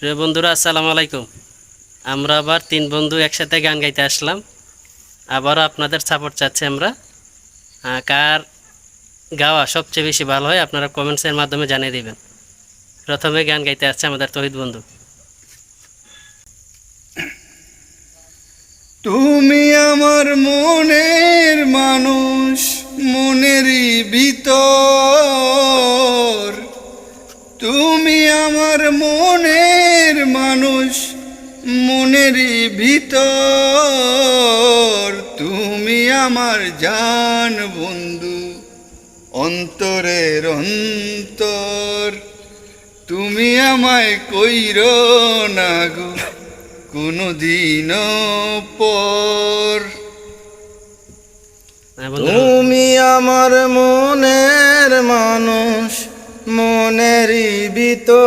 প্রিয় বন্ধুরা, আসসালামু আলাইকুম। আমরা আবার তিন বন্ধু একসাথে গান গাইতে আসলাম। আবারও আপনাদের সাপোর্ট চাচ্ছি আমরা। কার গাওয়া সবচেয়ে বেশি ভালো হয় আপনারা কমেন্টসের মাধ্যমে জানিয়ে দিবেন। প্রথমে গান গাইতে আসছে আমাদের তহিদ বন্ধু। তুমি আমার মনের মানুষ, মনেরই ভিতর। তুমি আমার মনের মানুষ, মনেরই ভিতর। তুমি আমার জান বন্ধু, অন্তরের অন্তর। তুমি আমায় কইরো না গো কোনদিন পর। তুমি আমার মনের মানুষ, মনেরই ভিতর।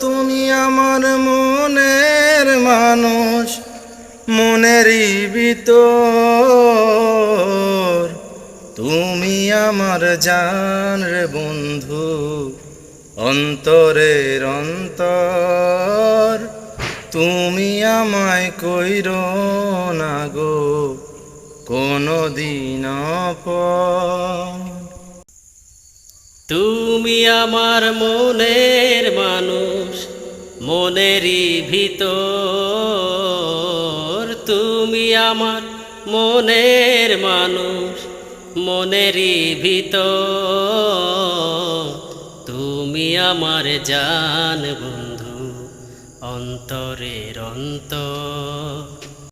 তুমি আমার মনের মানুষ, মনেরই ভিতর। তুমি আমার জান রে বন্ধু, অন্তরের অন্তর। তুমি আমায় কইরো না গো কোনদিন পর। তুমি আমার মনের মানুষ, মনেরই ভিতর। তুমি আমার মনের মানুষ, মনেরই ভিতর। তুমি আমার জান বন্ধু, অন্তরের অন্তর।